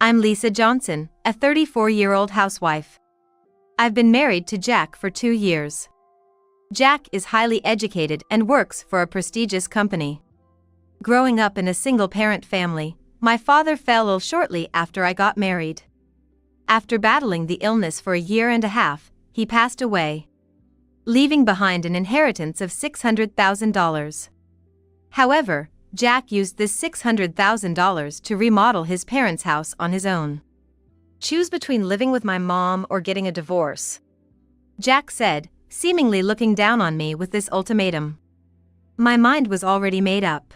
I'm Lisa Johnson, a 34-year-old housewife. I've been married to Jack for 2 years. Jack is highly educated and works for a prestigious company. Growing up in a single-parent family, my father fell ill shortly after I got married. After battling the illness for a year and a half, he passed away, leaving behind an inheritance of $600,000. However, Jack used this $600,000 to remodel his parents' house on his own. "Choose between living with my mom or getting a divorce," Jack said, seemingly looking down on me with this ultimatum. My mind was already made up.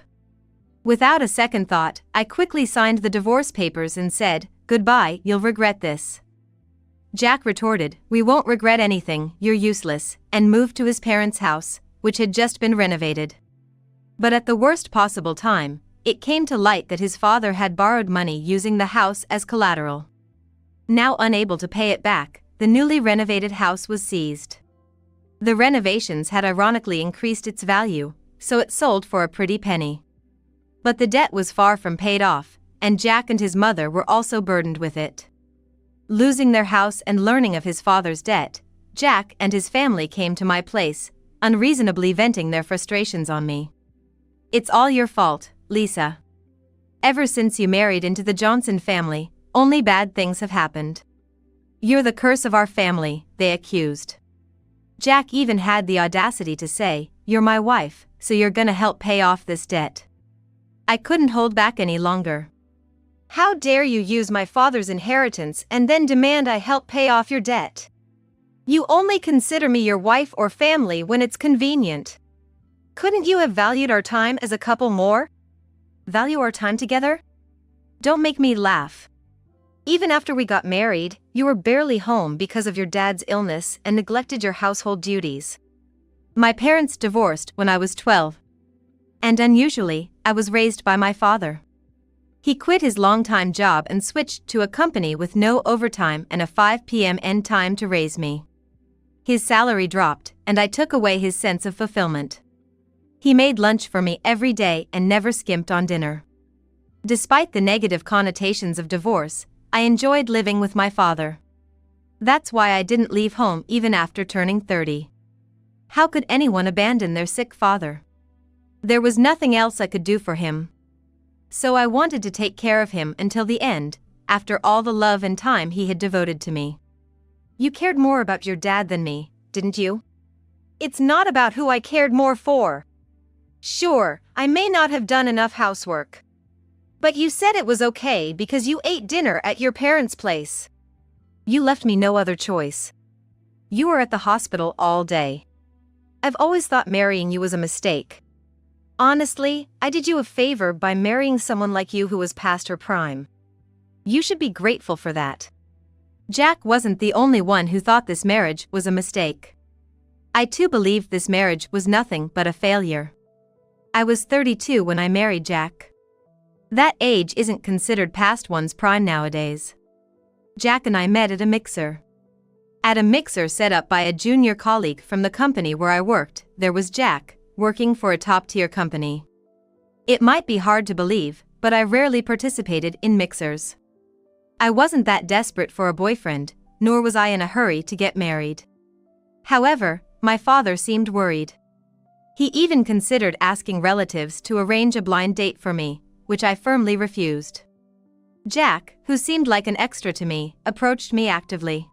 Without a second thought, I quickly signed the divorce papers and said, "Goodbye, you'll regret this." Jack retorted, "We won't regret anything, you're useless," and moved to his parents' house, which had just been renovated. But at the worst possible time, it came to light that his father had borrowed money using the house as collateral. Now unable to pay it back, the newly renovated house was seized. The renovations had ironically increased its value, so it sold for a pretty penny. But the debt was far from paid off, and Jack and his mother were also burdened with it. Losing their house and learning of his father's debt, Jack and his family came to my place, unreasonably venting their frustrations on me. "It's all your fault, Lisa. Ever since you married into the Johnson family, only bad things have happened. You're the curse of our family," they accused. Jack even had the audacity to say, "You're my wife, so you're gonna help pay off this debt." I couldn't hold back any longer. "How dare you use my father's inheritance and then demand I help pay off your debt? You only consider me your wife or family when it's convenient. Couldn't you have valued our time as a couple more? Value our time together? Don't make me laugh. Even after we got married, you were barely home because of your dad's illness and neglected your household duties. My parents divorced when I was 12. And unusually, I was raised by my father. He quit his long-time job and switched to a company with no overtime and a 5 p.m. end time to raise me. His salary dropped, and I took away his sense of fulfillment. He made lunch for me every day and never skimped on dinner. Despite the negative connotations of divorce, I enjoyed living with my father. That's why I didn't leave home even after turning 30. How could anyone abandon their sick father? There was nothing else I could do for him. So I wanted to take care of him until the end, after all the love and time he had devoted to me. "You cared more about your dad than me, didn't you?" "It's not about who I cared more for. Sure, I may not have done enough housework. But you said it was okay because you ate dinner at your parents' place. You left me no other choice. You were at the hospital all day. I've always thought marrying you was a mistake. Honestly, I did you a favor by marrying someone like you who was past her prime. You should be grateful for that." Jack wasn't the only one who thought this marriage was a mistake. I too believed this marriage was nothing but a failure. I was 32 when I married Jack. That age isn't considered past one's prime nowadays. Jack and I met at a mixer. At a mixer set up by a junior colleague from the company where I worked, there was Jack, working for a top-tier company. It might be hard to believe, but I rarely participated in mixers. I wasn't that desperate for a boyfriend, nor was I in a hurry to get married. However, my father seemed worried. He even considered asking relatives to arrange a blind date for me, which I firmly refused. Jack, who seemed like an extra to me, approached me actively.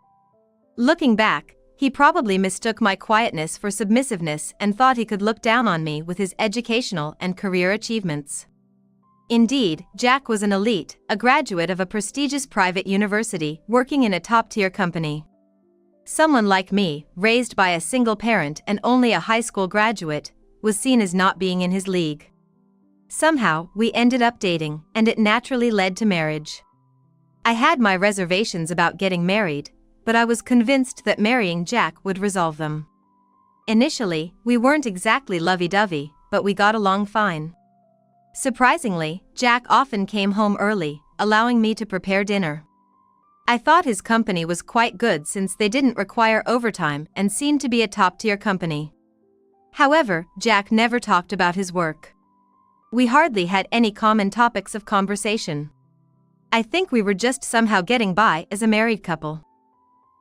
Looking back, he probably mistook my quietness for submissiveness and thought he could look down on me with his educational and career achievements. Indeed, Jack was an elite, a graduate of a prestigious private university, working in a top-tier company. Someone like me, raised by a single parent and only a high school graduate, was seen as not being in his league. Somehow, we ended up dating, and it naturally led to marriage. I had my reservations about getting married, but I was convinced that marrying Jack would resolve them. Initially, we weren't exactly lovey-dovey, but we got along fine. Surprisingly, Jack often came home early, allowing me to prepare dinner. I thought his company was quite good since they didn't require overtime and seemed to be a top-tier company. However, Jack never talked about his work. We hardly had any common topics of conversation. I think we were just somehow getting by as a married couple.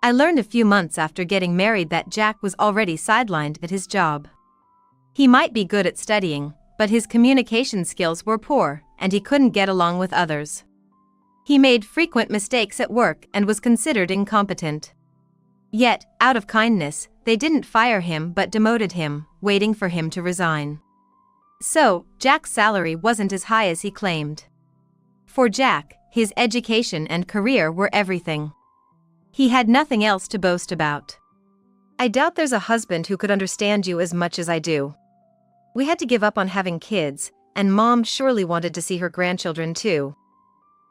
I learned a few months after getting married that Jack was already sidelined at his job. He might be good at studying, but his communication skills were poor, and he couldn't get along with others. He made frequent mistakes at work and was considered incompetent. Yet, out of kindness, they didn't fire him but demoted him, waiting for him to resign. So, Jack's salary wasn't as high as he claimed. For Jack, his education and career were everything. He had nothing else to boast about. I doubt there's a husband who could understand you as much as I do. We had to give up on having kids, and Mom surely wanted to see her grandchildren too.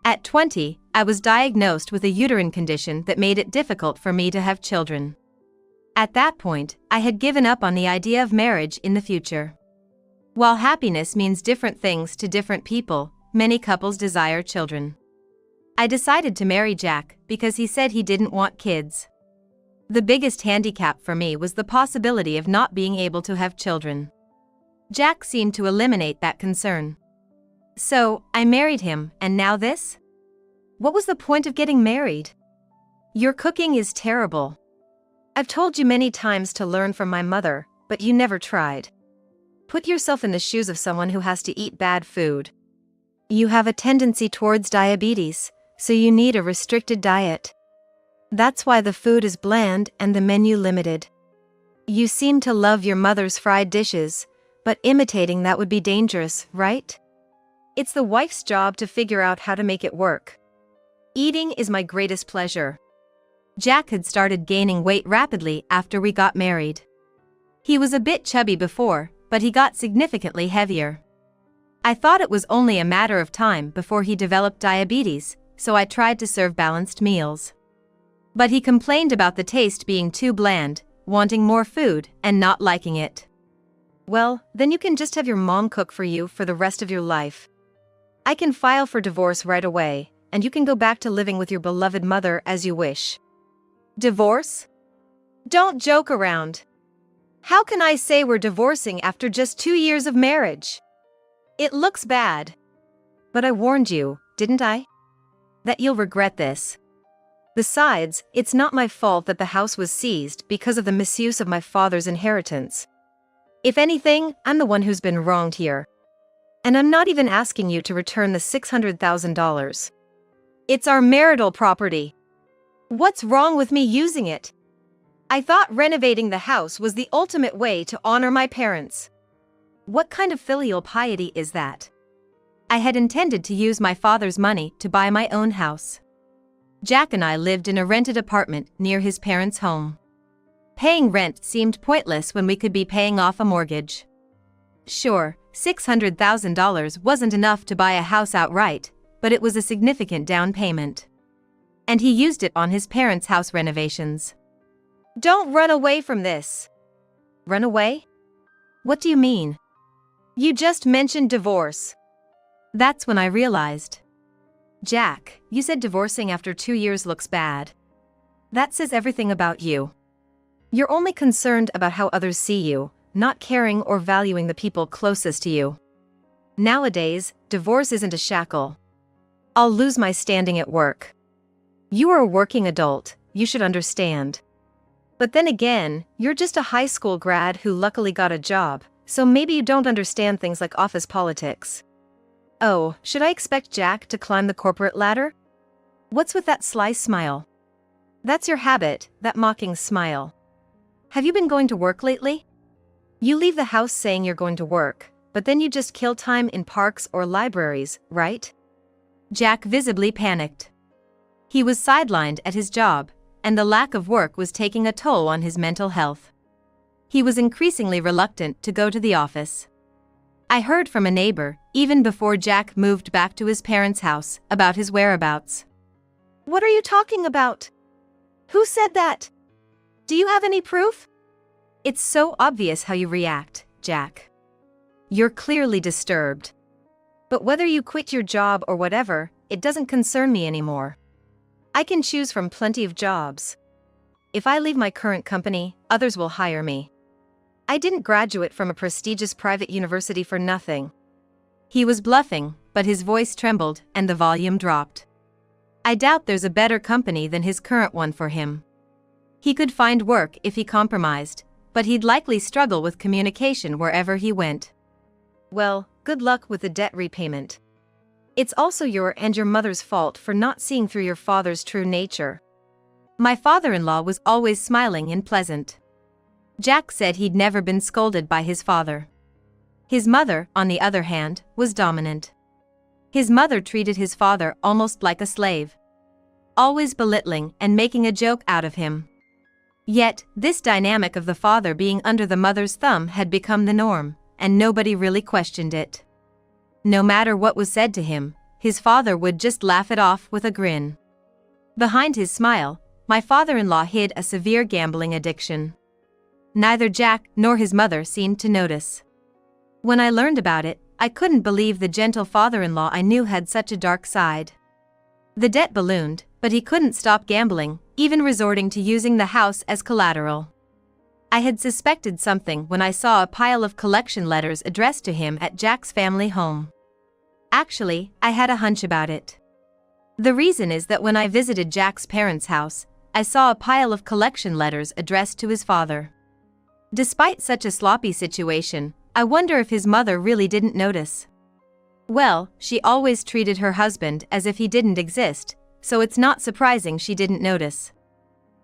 At 20, I was diagnosed with a uterine condition that made it difficult for me to have children. At that point, I had given up on the idea of marriage in the future. While happiness means different things to different people, many couples desire children. I decided to marry Jack because he said he didn't want kids. The biggest handicap for me was the possibility of not being able to have children. Jack seemed to eliminate that concern. So, I married him, and now this? What was the point of getting married? Your cooking is terrible. I've told you many times to learn from my mother, but you never tried. Put yourself in the shoes of someone who has to eat bad food. You have a tendency towards diabetes, so you need a restricted diet. That's why the food is bland and the menu limited. You seem to love your mother's fried dishes, but imitating that would be dangerous, right? It's the wife's job to figure out how to make it work. Eating is my greatest pleasure. Jack had started gaining weight rapidly after we got married. He was a bit chubby before, but he got significantly heavier. I thought it was only a matter of time before he developed diabetes, so I tried to serve balanced meals. But he complained about the taste being too bland, wanting more food, and not liking it. Well, then you can just have your mom cook for you for the rest of your life. I can file for divorce right away, and you can go back to living with your beloved mother as you wish. Divorce? Don't joke around. How can I say we're divorcing after just 2 years of marriage? It looks bad. But I warned you, didn't I? That you'll regret this. Besides, it's not my fault that the house was seized because of the misuse of my father's inheritance. If anything, I'm the one who's been wronged here. And I'm not even asking you to return the $600,000. It's our marital property. What's wrong with me using it? I thought renovating the house was the ultimate way to honor my parents. What kind of filial piety is that? I had intended to use my father's money to buy my own house. Jack and I lived in a rented apartment near his parents' home. Paying rent seemed pointless when we could be paying off a mortgage. Sure, $600,000 wasn't enough to buy a house outright, but it was a significant down payment. And he used it on his parents' house renovations. Don't run away from this. Run away? What do you mean? You just mentioned divorce. That's when I realized. Jack, you said divorcing after 2 years looks bad. That says everything about you. You're only concerned about how others see you, not caring or valuing the people closest to you. Nowadays, divorce isn't a shackle. I'll lose my standing at work. You are a working adult, you should understand. But then again, you're just a high school grad who luckily got a job, so maybe you don't understand things like office politics. Oh, should I expect Jack to climb the corporate ladder? What's with that sly smile? That's your habit, that mocking smile. Have you been going to work lately? You leave the house saying you're going to work, but then you just kill time in parks or libraries, right? Jack visibly panicked. He was sidelined at his job, and the lack of work was taking a toll on his mental health. He was increasingly reluctant to go to the office. I heard from a neighbor, even before Jack moved back to his parents' house, about his whereabouts. What are you talking about? Who said that? Do you have any proof? It's so obvious how you react, Jack. You're clearly disturbed. But whether you quit your job or whatever, it doesn't concern me anymore. I can choose from plenty of jobs. If I leave my current company, others will hire me. I didn't graduate from a prestigious private university for nothing. He was bluffing, but his voice trembled and the volume dropped. I doubt there's a better company than his current one for him. He could find work if he compromised, but he'd likely struggle with communication wherever he went. Well, good luck with the debt repayment. It's also your and your mother's fault for not seeing through your father's true nature. My father-in-law was always smiling and pleasant. Jack said he'd never been scolded by his father. His mother, on the other hand, was dominant. His mother treated his father almost like a slave, always belittling and making a joke out of him. Yet, this dynamic of the father being under the mother's thumb had become the norm, and nobody really questioned it. No matter what was said to him, his father would just laugh it off with a grin. Behind his smile, my father-in-law hid a severe gambling addiction. Neither Jack nor his mother seemed to notice. When I learned about it, I couldn't believe the gentle father-in-law I knew had such a dark side. The debt ballooned, but he couldn't stop gambling, even resorting to using the house as collateral. I had suspected something when I saw a pile of collection letters addressed to him at Jack's family home. Actually, I had a hunch about it. The reason is that when I visited Jack's parents' house, I saw a pile of collection letters addressed to his father. Despite such a sloppy situation, I wonder if his mother really didn't notice. Well, she always treated her husband as if he didn't exist, so it's not surprising she didn't notice.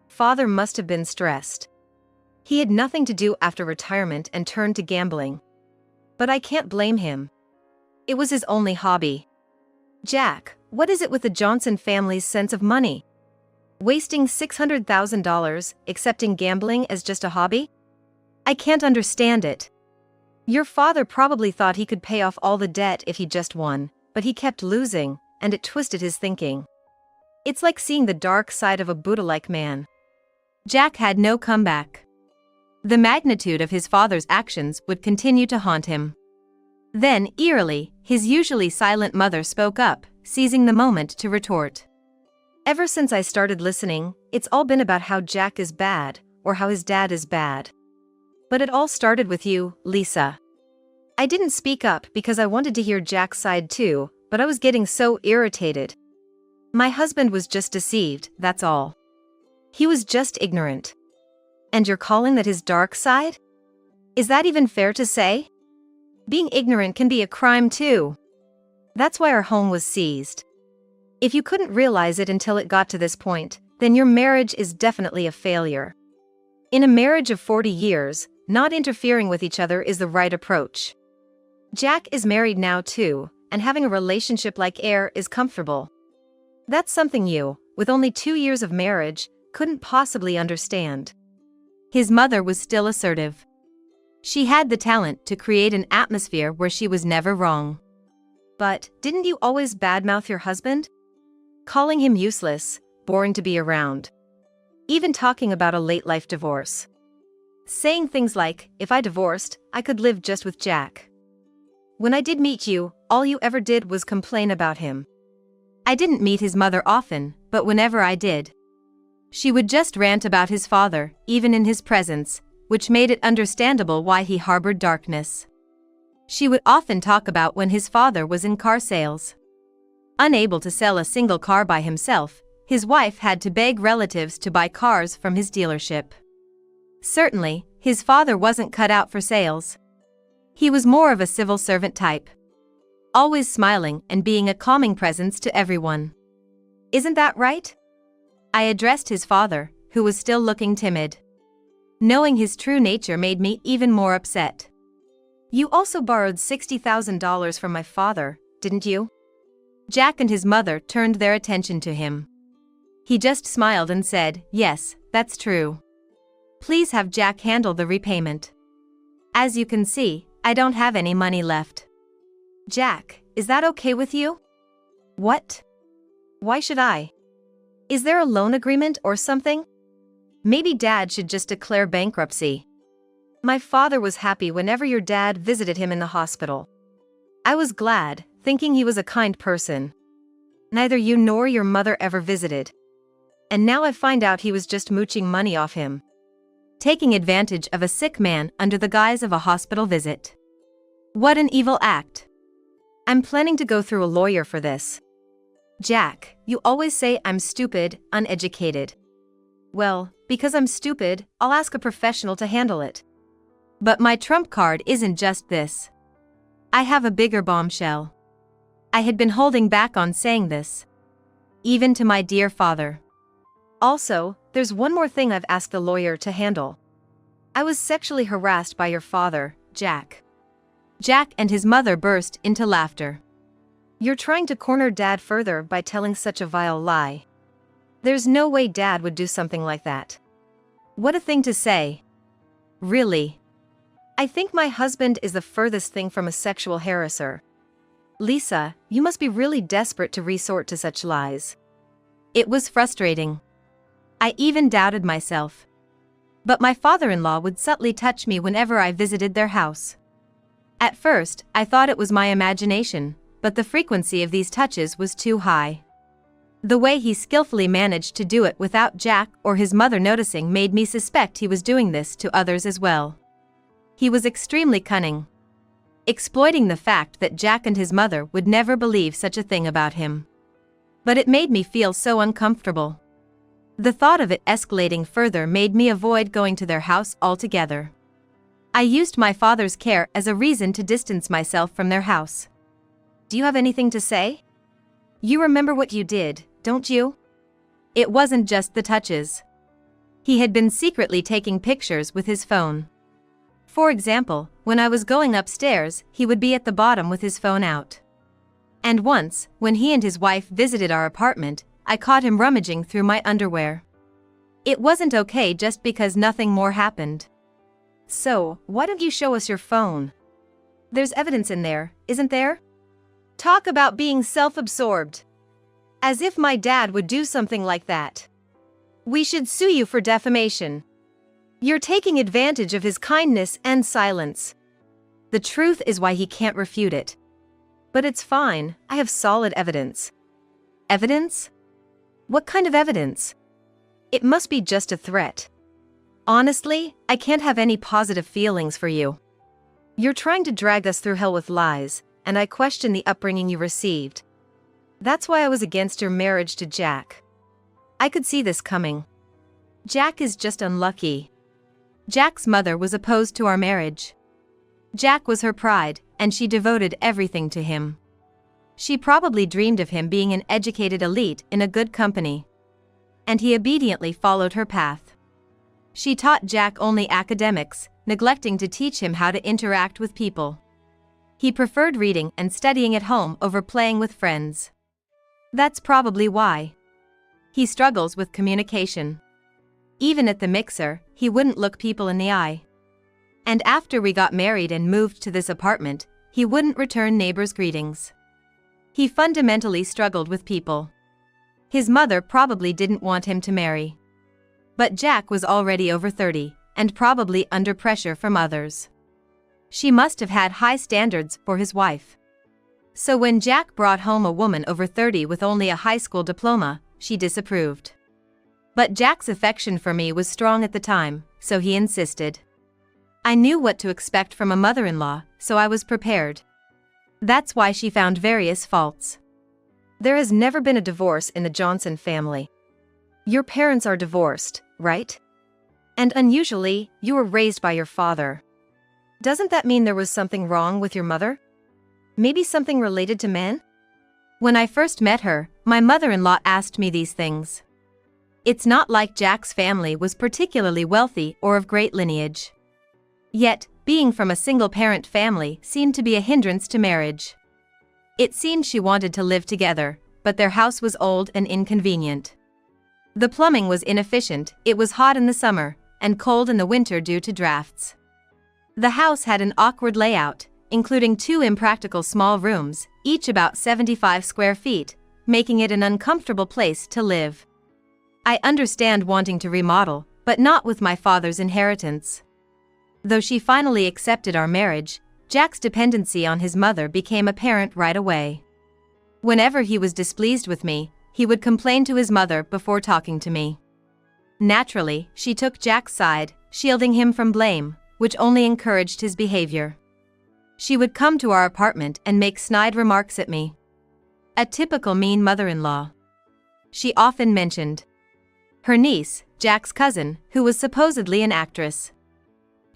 Father must have been stressed. He had nothing to do after retirement and turned to gambling. But I can't blame him. It was his only hobby. Jack, what is it with the Johnson family's sense of money? Wasting $600,000, accepting gambling as just a hobby? I can't understand it. Your father probably thought he could pay off all the debt if he just won, but he kept losing, and it twisted his thinking. It's like seeing the dark side of a Buddha-like man. Jack had no comeback. The magnitude of his father's actions would continue to haunt him. Then, eerily, his usually silent mother spoke up, seizing the moment to retort. Ever since I started listening, it's all been about how Jack is bad, or how his dad is bad. But it all started with you, Lisa. I didn't speak up because I wanted to hear Jack's side too, but I was getting so irritated. My husband was just deceived, that's all. He was just ignorant. And you're calling that his dark side? Is that even fair to say? Being ignorant can be a crime too. That's why our home was seized. If you couldn't realize it until it got to this point, then your marriage is definitely a failure. In a marriage of 40 years, not interfering with each other is the right approach. Jack is married now too, and having a relationship like air is comfortable. That's something you, with only 2 years of marriage, couldn't possibly understand. His mother was still assertive. She had the talent to create an atmosphere where she was never wrong. But, didn't you always badmouth your husband? Calling him useless, boring to be around. Even talking about a late-life divorce. Saying things like, if I divorced, I could live just with Jack. When I did meet you, all you ever did was complain about him. I didn't meet his mother often, but whenever I did, she would just rant about his father, even in his presence, which made it understandable why he harbored darkness. She would often talk about when his father was in car sales. Unable to sell a single car by himself, his wife had to beg relatives to buy cars from his dealership. Certainly, his father wasn't cut out for sales. He was more of a civil servant type. Always smiling and being a calming presence to everyone. Isn't that right? I addressed his father, who was still looking timid. Knowing his true nature made me even more upset. You also borrowed $60,000 from my father, didn't you? Jack and his mother turned their attention to him. He just smiled and said, yes, that's true. Please have Jack handle the repayment. As you can see, I don't have any money left. Jack, is that okay with you? What? Why should I? Is there a loan agreement or something? Maybe Dad should just declare bankruptcy. My father was happy whenever your dad visited him in the hospital. I was glad, thinking he was a kind person. Neither you nor your mother ever visited. And now I find out he was just mooching money off him. Taking advantage of a sick man under the guise of a hospital visit. What an evil act. I'm planning to go through a lawyer for this. Jack, you always say I'm stupid, uneducated. Well, because I'm stupid, I'll ask a professional to handle it. But my trump card isn't just this. I have a bigger bombshell. I had been holding back on saying this. Even to my dear father. Also, there's one more thing I've asked the lawyer to handle. I was sexually harassed by your father, Jack. Jack and his mother burst into laughter. You're trying to corner Dad further by telling such a vile lie. There's no way Dad would do something like that. What a thing to say. Really? I think my husband is the furthest thing from a sexual harasser. Lisa, you must be really desperate to resort to such lies. It was frustrating. I even doubted myself. But my father-in-law would subtly touch me whenever I visited their house. At first, I thought it was my imagination, but the frequency of these touches was too high. The way he skillfully managed to do it without Jack or his mother noticing made me suspect he was doing this to others as well. He was extremely cunning, exploiting the fact that Jack and his mother would never believe such a thing about him. But it made me feel so uncomfortable. The thought of it escalating further made me avoid going to their house altogether. I used my father's care as a reason to distance myself from their house. Do you have anything to say? You remember what you did, don't you? It wasn't just the touches. He had been secretly taking pictures with his phone. For example, when I was going upstairs, he would be at the bottom with his phone out. And once, when he and his wife visited our apartment, I caught him rummaging through my underwear. It wasn't okay just because nothing more happened. So, why don't you show us your phone? There's evidence in there, isn't there? Talk about being self-absorbed. As if my dad would do something like that. We should sue you for defamation. You're taking advantage of his kindness and silence. The truth is why he can't refute it. But it's fine, I have solid evidence. Evidence? What kind of evidence? It must be just a threat. Honestly, I can't have any positive feelings for you. You're trying to drag us through hell with lies, and I question the upbringing you received. That's why I was against your marriage to Jack. I could see this coming. Jack is just unlucky. Jack's mother was opposed to our marriage. Jack was her pride, and she devoted everything to him. She probably dreamed of him being an educated elite in a good company. And he obediently followed her path. She taught Jack only academics, neglecting to teach him how to interact with people. He preferred reading and studying at home over playing with friends. That's probably why. He struggles with communication. Even at the mixer, he wouldn't look people in the eye. And after we got married and moved to this apartment, he wouldn't return neighbors' greetings. He fundamentally struggled with people. His mother probably didn't want him to marry. But Jack was already over 30, and probably under pressure from others. She must have had high standards for his wife. So when Jack brought home a woman over 30 with only a high school diploma, she disapproved. But Jack's affection for me was strong at the time, so he insisted. I knew what to expect from a mother-in-law, so I was prepared. That's why she found various faults. There has never been a divorce in the Johnson family. Your parents are divorced, right? And unusually, you were raised by your father. Doesn't that mean there was something wrong with your mother? Maybe something related to men? When I first met her, my mother-in-law asked me these things. It's not like Jack's family was particularly wealthy or of great lineage. Yet, being from a single-parent family seemed to be a hindrance to marriage. It seemed she wanted to live together, but their house was old and inconvenient. The plumbing was inefficient, it was hot in the summer, and cold in the winter due to drafts. The house had an awkward layout, including 2 impractical small rooms, each about 75 square feet, making it an uncomfortable place to live. I understand wanting to remodel, but not with my father's inheritance. Though she finally accepted our marriage, Jack's dependency on his mother became apparent right away. Whenever he was displeased with me, he would complain to his mother before talking to me. Naturally, she took Jack's side, shielding him from blame, which only encouraged his behavior. She would come to our apartment and make snide remarks at me. A typical mean mother-in-law. She often mentioned her niece, Jack's cousin, who was supposedly an actress.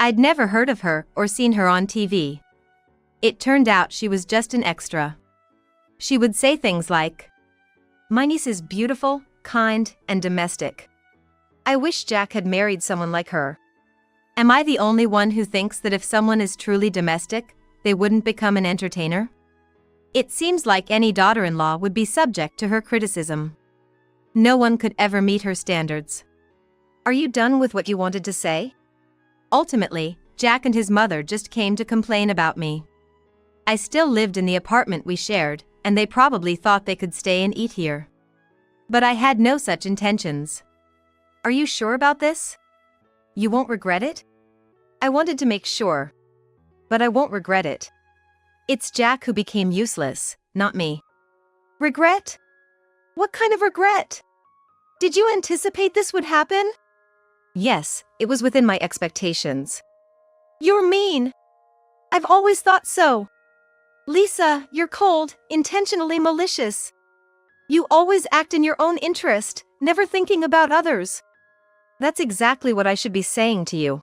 I'd never heard of her or seen her on TV. It turned out she was just an extra. She would say things like, "My niece is beautiful, kind, and domestic. I wish Jack had married someone like her." Am I the only one who thinks that if someone is truly domestic, they wouldn't become an entertainer? It seems like any daughter-in-law would be subject to her criticism. No one could ever meet her standards. Are you done with what you wanted to say? Ultimately, Jack and his mother just came to complain about me. I still lived in the apartment we shared, and they probably thought they could stay and eat here. But I had no such intentions. Are you sure about this? You won't regret it? I wanted to make sure. But I won't regret it. It's Jack who became useless, not me. Regret? What kind of regret? Did you anticipate this would happen? Yes, it was within my expectations. You're mean. I've always thought so. Lisa, you're cold, intentionally malicious. You always act in your own interest, never thinking about others. That's exactly what I should be saying to you.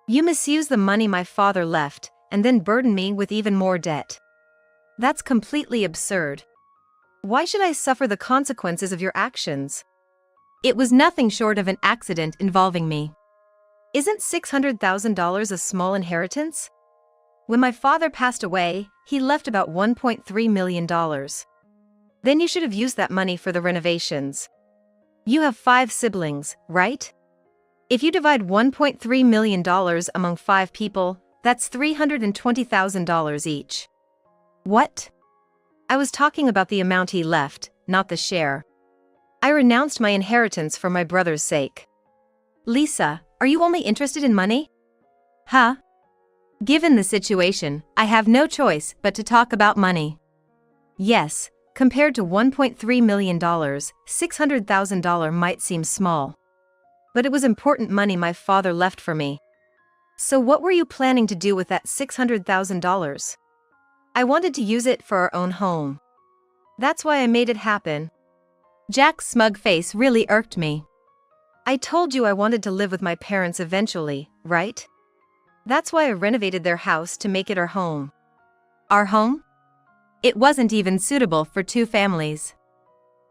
You misuse the money my father left, and then burden me with even more debt. That's completely absurd. Why should I suffer the consequences of your actions? It was nothing short of an accident involving me. Isn't $600,000 a small inheritance? When my father passed away, he left about $1.3 million. Then you should have used that money for the renovations. You have 5 siblings, right? If you divide $1.3 million among 5 people, that's $320,000 each. What? I was talking about the amount he left, not the share. I renounced my inheritance for my brother's sake. Lisa, are you only interested in money? Huh? Given the situation, I have no choice but to talk about money. Yes, compared to $1.3 million, $600,000 might seem small. But it was important money my father left for me. So what were you planning to do with that $600,000? I wanted to use it for our own home. That's why I made it happen. Jack's smug face really irked me. I told you I wanted to live with my parents eventually, right? That's why I renovated their house to make it our home. Our home? It wasn't even suitable for 2 families.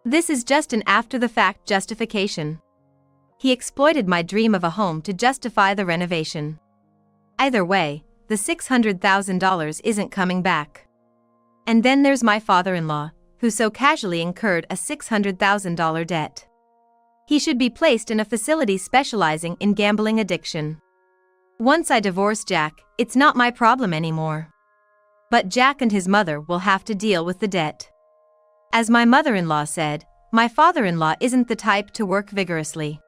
This is just an after-the-fact justification. He exploited my dream of a home to justify the renovation. Either way, the $600,000 isn't coming back. And then there's my father-in-law, who so casually incurred a $600,000 debt. He should be placed in a facility specializing in gambling addiction. Once I divorce Jack, it's not my problem anymore. But Jack and his mother will have to deal with the debt. As my mother-in-law said, my father-in-law isn't the type to work vigorously.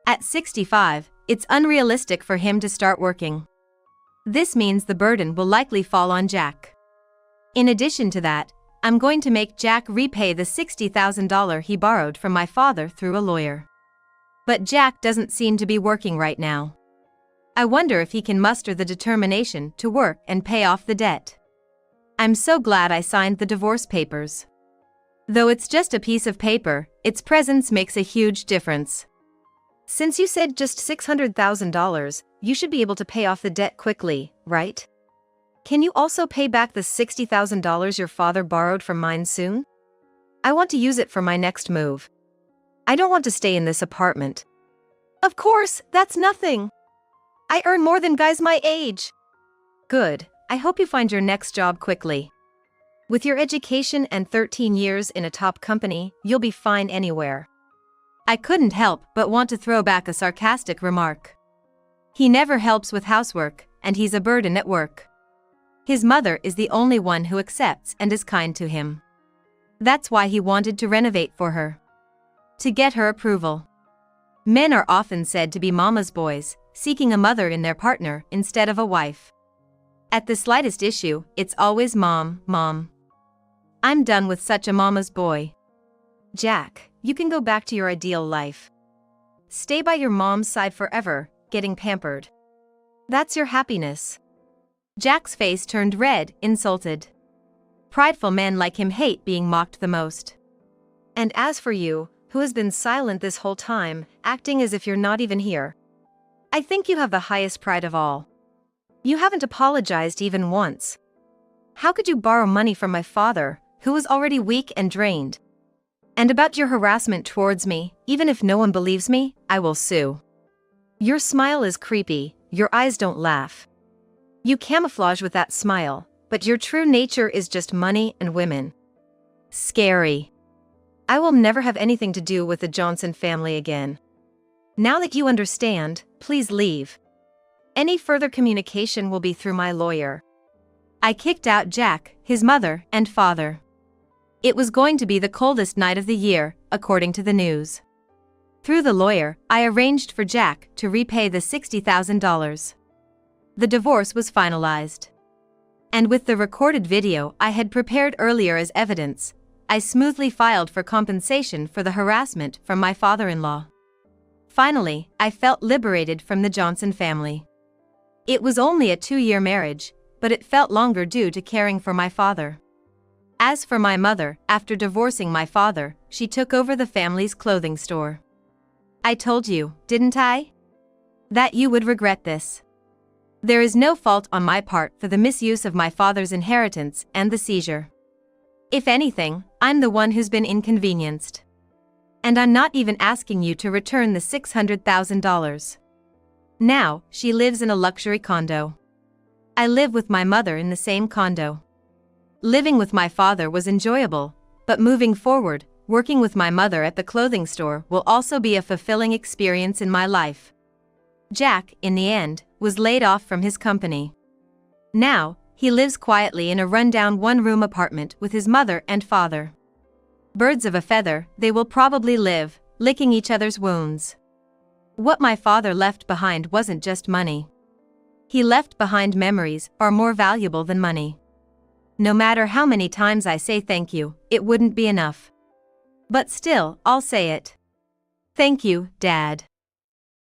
At 65, it's unrealistic for him to start working. This means the burden will likely fall on Jack. In addition to that, I'm going to make Jack repay the $60,000 he borrowed from my father through a lawyer. But Jack doesn't seem to be working right now. I wonder if he can muster the determination to work and pay off the debt. I'm so glad I signed the divorce papers. Though it's just a piece of paper, its presence makes a huge difference. Since you said just $600,000, you should be able to pay off the debt quickly, right? Can you also pay back the $60,000 your father borrowed from mine soon? I want to use it for my next move. I don't want to stay in this apartment. Of course, that's nothing. I earn more than guys my age. Good, I hope you find your next job quickly. With your education and 13 years in a top company, you'll be fine anywhere. I couldn't help but want to throw back a sarcastic remark. He never helps with housework, and he's a burden at work. His mother is the only one who accepts and is kind to him. That's why he wanted to renovate for her. To get her approval. Men are often said to be mama's boys, seeking a mother in their partner instead of a wife. At the slightest issue, it's always mom, mom. I'm done with such a mama's boy. Jack, you can go back to your ideal life. Stay by your mom's side forever, getting pampered. That's your happiness. Jack's face turned red, insulted. Prideful men like him hate being mocked the most. And as for you, who has been silent this whole time, acting as if you're not even here, I think you have the highest pride of all. You haven't apologized even once. How could you borrow money from my father, who was already weak and drained? And about your harassment towards me, even if no one believes me, I will sue. Your smile is creepy, your eyes don't laugh. You camouflage with that smile, but your true nature is just money and women. Scary. I will never have anything to do with the Johnson family again. Now that you understand, please leave. Any further communication will be through my lawyer. I kicked out Jack, his mother, and father. It was going to be the coldest night of the year, according to the news. Through the lawyer, I arranged for Jack to repay the $60,000. The divorce was finalized. And with the recorded video I had prepared earlier as evidence, I smoothly filed for compensation for the harassment from my father-in-law. Finally, I felt liberated from the Johnson family. It was only a 2-year marriage, but it felt longer due to caring for my father. As for my mother, after divorcing my father, she took over the family's clothing store. I told you, didn't I? That you would regret this. There is no fault on my part for the misuse of my father's inheritance and the seizure. If anything, I'm the one who's been inconvenienced. And I'm not even asking you to return the $600,000. Now, she lives in a luxury condo. I live with my mother in the same condo. Living with my father was enjoyable, but moving forward, working with my mother at the clothing store will also be a fulfilling experience in my life. Jack, in the end, was laid off from his company. Now, he lives quietly in a rundown one-room apartment with his mother and father. Birds of a feather, they will probably live, licking each other's wounds. What my father left behind wasn't just money. He left behind memories far more valuable than money. No matter how many times I say thank you, it wouldn't be enough. But still, I'll say it. Thank you, Dad.